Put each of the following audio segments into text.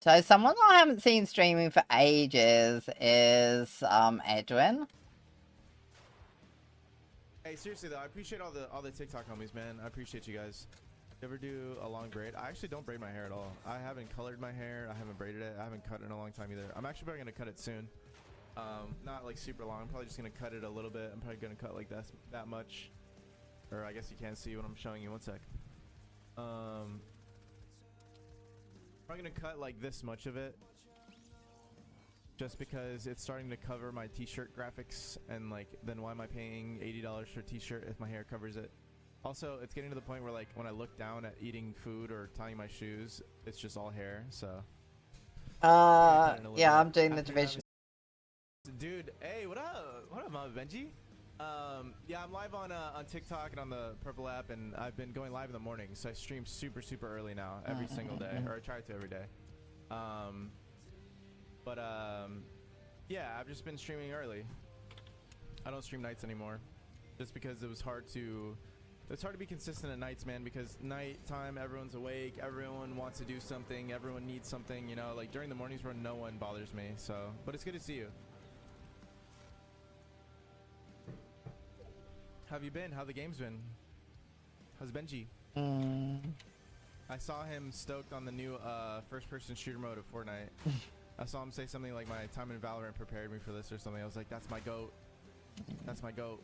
So someone I haven't seen streaming for ages is Edwin. Hey, seriously though, I appreciate all the TikTok homies, man. I appreciate you guys. You ever do a long braid? I actually don't braid my hair at all. I haven't colored my hair. I haven't braided it. I haven't cut it in a long time either. I'm actually probably gonna cut it soon. Not like super long. I'm probably just gonna cut it a little bit. I'm probably gonna cut like that much. Or I guess you can't see what I'm showing you. One sec. I'm gonna cut like this much of it, just because it's starting to cover my t-shirt graphics, and like, then why am I paying $80 for a t-shirt if my hair covers it? Also, it's getting to the point where like when I look down at eating food or tying my shoes, it's just all hair. So yeah, I'm doing the division. Dude, hey, what up? What up, Mama Benji? Yeah, I'm live on TikTok and on the Purple app, and I've been going live in the morning, so I stream super early now, every single day, or I try to every day. Yeah, I've just been streaming early. I don't stream nights anymore, just because it was hard to. It's hard to be consistent at nights, man, because nighttime, everyone's awake, everyone wants to do something, everyone needs something, you know, like during the mornings where no one bothers me, so, but it's good to see you. How have you been? How the game's been? How's Benji? I saw him stoked on the new first-person shooter mode of Fortnite. I saw him say something like, my time in Valorant prepared me for this or something. I was like, that's my goat. That's my goat.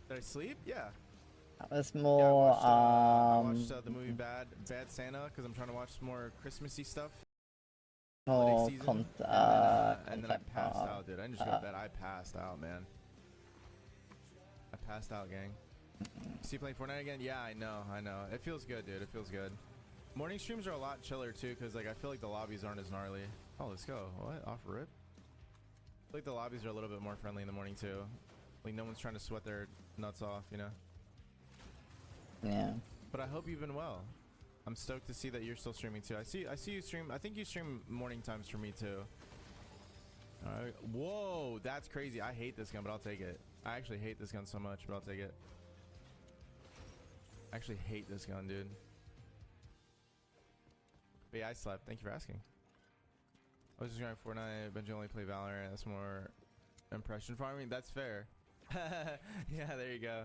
Did I sleep? Yeah. That was more, yeah, I watched the movie Bad Santa, because I'm trying to watch some more Christmassy stuff. more and content then I passed out, dude. I didn't just go to bed. I passed out, man. I passed out, gang. See you playing Fortnite again? Yeah, I know. It feels good, dude. It feels good. Morning streams are a lot chiller, too, because like I feel like the lobbies aren't as gnarly. Oh, let's go. What? Off rip? I feel like the lobbies are a little bit more friendly in the morning, too. Like, no one's trying to sweat their nuts off, you know? Yeah. But I hope you've been well. I'm stoked to see that you're still streaming, too. I see you stream. I think you stream morning times for me, too. Alright. Whoa, that's crazy. I hate this gun, but I'll take it. I actually hate this gun so much, but I'll take it. I actually hate this gun, dude. But yeah, I slept. Thank you for asking. I was just going Fortnite, but you only play Valorant. That's more impression farming. That's fair. Yeah, there you go.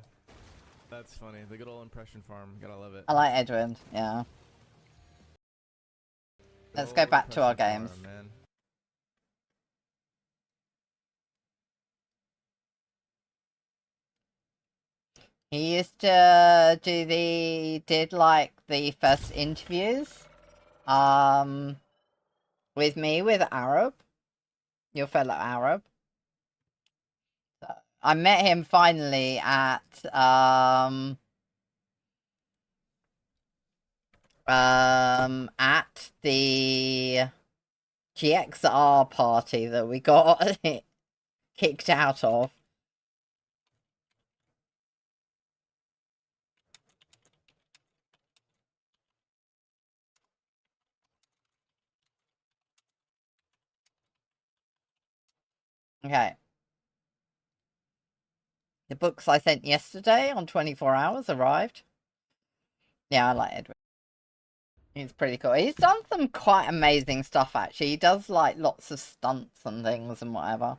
That's funny. The good old impression farm. Gotta love it. I like Edwin, yeah. Let's go back to our games. Farm, man. He used to did like the first interviews, with me, with Arab, your fellow Arab. So I met him finally at, at the GXR party that we got kicked out of. Okay. The books I sent yesterday on 24 hours arrived. Yeah, I like Edwin. He's pretty cool. He's done some quite amazing stuff, actually. He does, like, lots of stunts and things and whatever.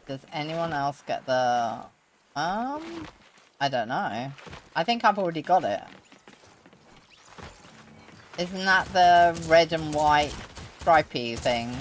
Does anyone else get the... I don't know. I think I've already got it. Isn't that the red and white stripey thing?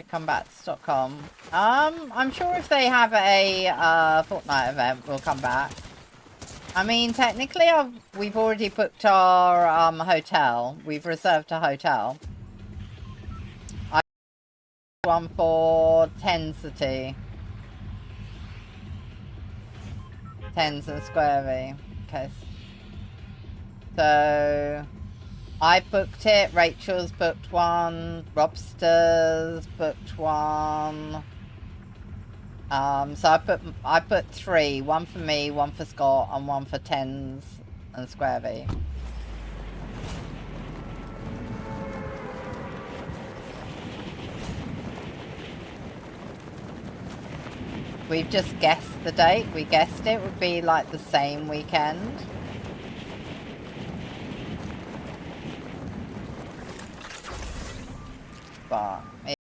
Combats.com. I'm sure if they have a Fortnite event, we'll come back. I mean, technically, we've already booked our hotel. We've reserved a hotel. I one for Tensity. Tens and Squarey. Okay. So I booked it, Rachel's booked one, Robster's booked one. So I put 3, one for me, one for Scott, and one for Tens and Squarey. We've just guessed the date. We guessed it would be like the same weekend. But